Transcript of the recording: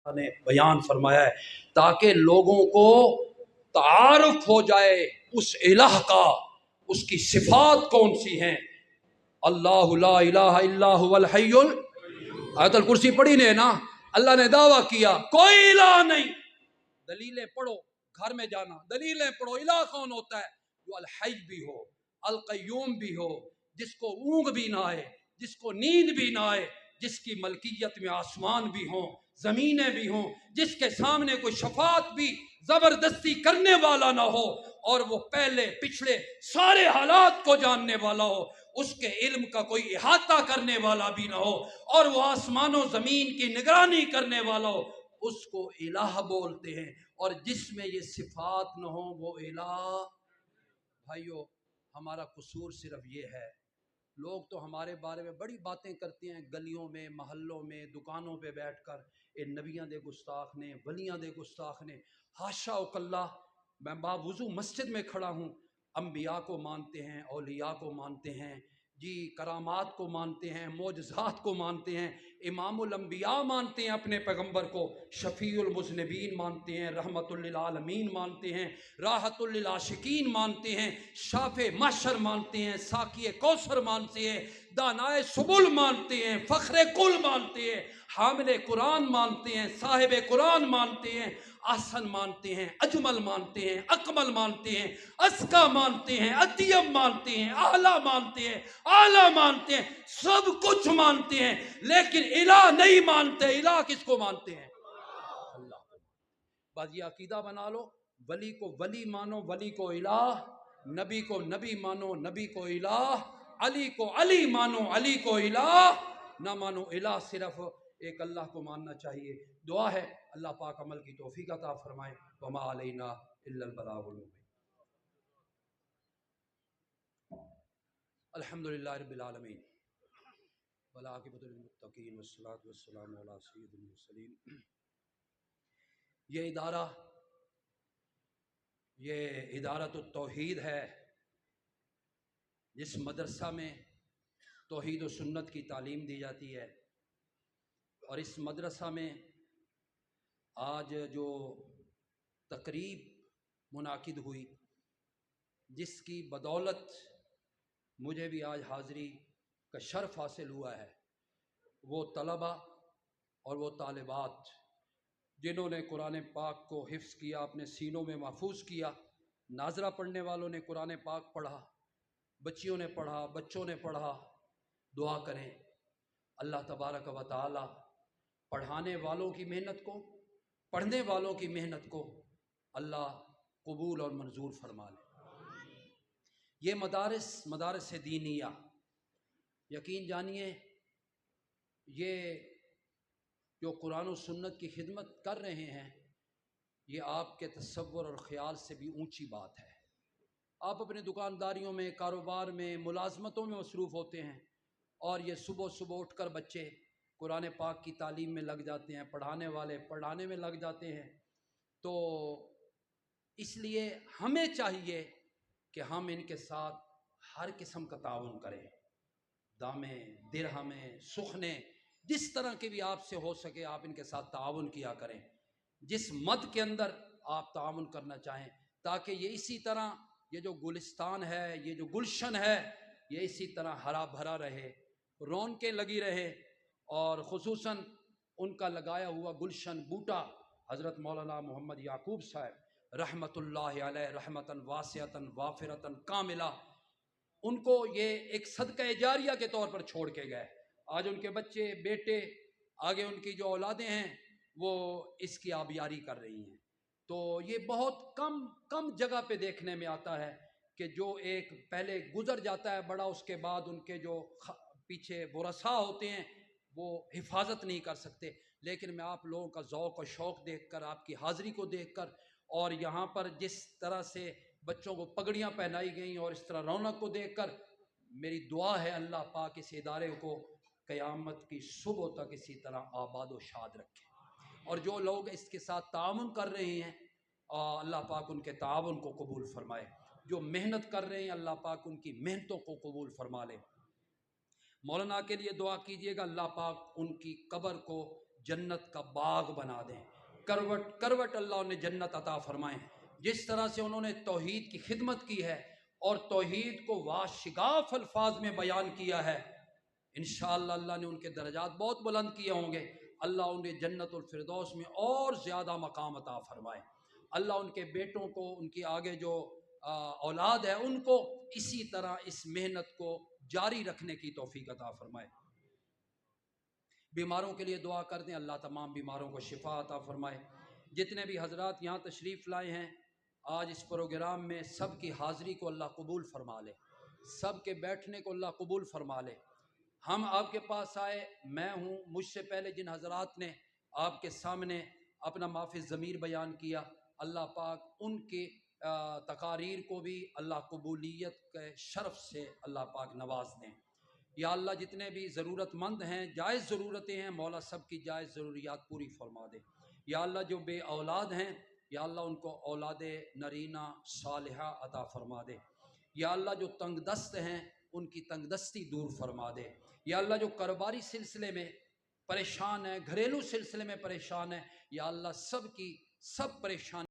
نے بیان فرمایا ہے تاکہ لوگوں کو تعارف ہو جائے اس الہ کا، اس کی صفات کون سی ہیں۔ اللہ لا الہ الا هو الحی آیت الکرسی پڑھی نے نا، اللہ نے دعویٰ کیا کوئی الہ نہیں۔ دلیلیں پڑھو، گھر میں جانا دلیلیں پڑھو، الہ کون ہوتا ہے؟ جو الحی بھی ہو، القیوم بھی ہو، جس کو اونگ بھی نہ آئے، جس کو نیند بھی نہ آئے، جس کی ملکیت میں آسمان بھی ہوں، زمینیں بھی ہوں، جس کے سامنے کوئی شفاعت بھی زبردستی کرنے والا نہ ہو، اور وہ پہلے پچھلے سارے حالات کو جاننے والا ہو، اس کے علم کا کوئی احاطہ کرنے والا بھی نہ ہو، اور وہ آسمان و زمین کی نگرانی کرنے والا ہو، اس کو الہ بولتے ہیں۔ اور جس میں یہ صفات نہ ہوں وہ الہ۔ بھائیو، ہمارا قصور صرف یہ ہے، لوگ تو ہمارے بارے میں بڑی باتیں کرتے ہیں، گلیوں میں، محلوں میں، دکانوں پہ بیٹھ کر، اے نبیاں دے گستاخ نے، ولیاں دے گستاخ نے۔ حاشا وکلا، میں باوضو مسجد میں کھڑا ہوں، انبیاء کو مانتے ہیں، اولیاء کو مانتے ہیں، جی کرامات کو مانتے ہیں، معجزات کو مانتے ہیں، امام الانبیاء مانتے ہیں اپنے پیغمبر کو، شفیع المذنبین مانتے ہیں، رحمت للعالمین مانتے ہیں، راحت للعاشقین مانتے ہیں، شافع محشر مانتے ہیں، ساقی کوثر مانتے ہیں، دانائے سبل مانتے ہیں، فخر کل مانتے ہیں، حامل قرآن مانتے ہیں، صاحب قرآن مانتے ہیں، احسن مانتے ہیں، اجمل مانتے ہیں، اکمل مانتے ہیں، اسکا مانتے ہیں، اطیب مانتے ہیں، اعلیٰ مانتے ہیں، اعلیٰ مانتے ہیں، سب کچھ مانتے ہیں، لیکن الہ نہیں مانتے۔ الہ کس کو مانتے ہیں؟ اللہ کو۔ بس یہ عقیدہ بنا لو، ولی کو ولی مانو، ولی کو الہ، نبی کو نبی مانو، نبی کو الہ، علی کو علی مانو، علی کو الہ نہ مانو۔ الہ صرف ایک اللہ کو ماننا چاہیے۔ دعا ہے اللہ پاک عمل کی توفیق عطا فرمائے۔ وما علینا الا البلاغ المبین۔ الحمدللہ رب العالمین والعاقبۃ للمتقین والصلاۃ والسلام علی سید المرسلین۔ یہ ادارۃ التوحید ہے، جس مدرسہ میں توحید و سنت کی تعلیم دی جاتی ہے، اور اس مدرسہ میں آج جو تقریب منعقد ہوئی، جس کی بدولت مجھے بھی آج حاضری کا شرف حاصل ہوا ہے، وہ طلبہ اور وہ طالبات جنہوں نے قرآن پاک کو حفظ کیا، اپنے سینوں میں محفوظ کیا۔ ناظرہ پڑھنے والوں نے قرآن پاک پڑھا، بچیوں نے پڑھا، بچوں نے پڑھا۔ دعا کریں اللہ تبارک و تعالی پڑھانے والوں کی محنت کو، پڑھنے والوں کی محنت کو اللہ قبول اور منظور فرما لے۔ یہ مدارس دینیہ، یقین جانیے یہ جو قرآن و سنت کی خدمت کر رہے ہیں، یہ آپ کے تصور اور خیال سے بھی اونچی بات ہے۔ آپ اپنے دکانداریوں میں، کاروبار میں، ملازمتوں میں مصروف ہوتے ہیں، اور یہ صبح صبح اٹھ کر بچے قرآن پاک کی تعلیم میں لگ جاتے ہیں، پڑھانے والے پڑھانے میں لگ جاتے ہیں۔ تو اس لیے ہمیں چاہیے کہ ہم ان کے ساتھ ہر قسم کا تعاون کریں، دامیں، درہمیں، سخنیں، جس طرح کے بھی آپ سے ہو سکے آپ ان کے ساتھ تعاون کیا کریں، جس مد کے اندر آپ تعاون کرنا چاہیں، تاکہ یہ اسی طرح یہ جو گلستان ہے، یہ جو گلشن ہے، یہ اسی طرح ہرا بھرا رہے، رونقیں لگی رہے۔ اور خصوصاً ان کا لگایا ہوا گلشن بوٹا حضرت مولانا محمد یعقوب صاحب رحمۃ اللہ علیہ، رحمتاً واسعتاً وافرتاً کاملہ، ان کو یہ ایک صدقہ جاریہ کے طور پر چھوڑ کے گئے۔ آج ان کے بچے، بیٹے، آگے ان کی جو اولادیں ہیں وہ اس کی آبیاری کر رہی ہیں۔ تو یہ بہت کم جگہ پہ دیکھنے میں آتا ہے کہ جو ایک پہلے گزر جاتا ہے بڑا، اس کے بعد ان کے جو پیچھے ورثاء ہوتے ہیں وہ حفاظت نہیں کر سکتے۔ لیکن میں آپ لوگوں کا ذوق و شوق دیکھ کر، آپ کی حاضری کو دیکھ کر، اور یہاں پر جس طرح سے بچوں کو پگڑیاں پہنائی گئیں اور اس طرح رونق کو دیکھ کر، میری دعا ہے اللہ پاک اس ادارے کو قیامت کی صبح تک اسی طرح آباد و شاد رکھے، اور جو لوگ اس کے ساتھ تعاون کر رہے ہیں اللہ پاک ان کے تعاون کو قبول فرمائے، جو محنت کر رہے ہیں اللہ پاک ان کی محنتوں کو قبول فرما لے۔ مولانا کے لیے دعا کیجیے گا، اللہ پاک ان کی قبر کو جنت کا باغ بنا دیں، کروٹ کروٹ اللہ انہیں جنت عطا فرمائیں۔ جس طرح سے انہوں نے توحید کی خدمت کی ہے اور توحید کو واشگاف الفاظ میں بیان کیا ہے، انشاءاللہ اللہ نے ان کے درجات بہت بلند کیے ہوں گے۔ اللہ انہیں جنت الفردوس میں اور زیادہ مقام عطا فرمائے۔ اللہ ان کے بیٹوں کو، ان کی آگے جو اولاد ہے، ان کو اسی طرح اس محنت کو جاری رکھنے کی توفیق عطا فرمائے۔ بیماروں کے لیے دعا کر دیں، اللہ تمام بیماروں کو شفا عطا فرمائے۔ جتنے بھی حضرات یہاں تشریف لائے ہیں آج اس پروگرام میں، سب کی حاضری کو اللہ قبول فرما لے، سب کے بیٹھنے کو اللہ قبول فرما لے۔ ہم آپ کے پاس آئے، میں ہوں، مجھ سے پہلے جن حضرات نے آپ کے سامنے اپنا معافی ضمیر بیان کیا، اللہ پاک ان کے تقاریر کو بھی اللہ قبولیت کے شرف سے اللہ پاک نواز دیں۔ یا اللہ جتنے بھی ضرورت مند ہیں، جائز ضرورتیں ہیں، مولا سب کی جائز ضروریات پوری فرما دے۔ یا اللہ جو بے اولاد ہیں، یا اللہ ان کو اولاد نرینہ صالحہ عطا فرما دے۔ یا اللہ جو تنگ دست ہیں ان کی تنگ دستی دور فرما دے۔ یا اللہ جو کاروباری سلسلے میں پریشان ہے، گھریلو سلسلے میں پریشان ہے، یا اللہ سب کی سب پریشان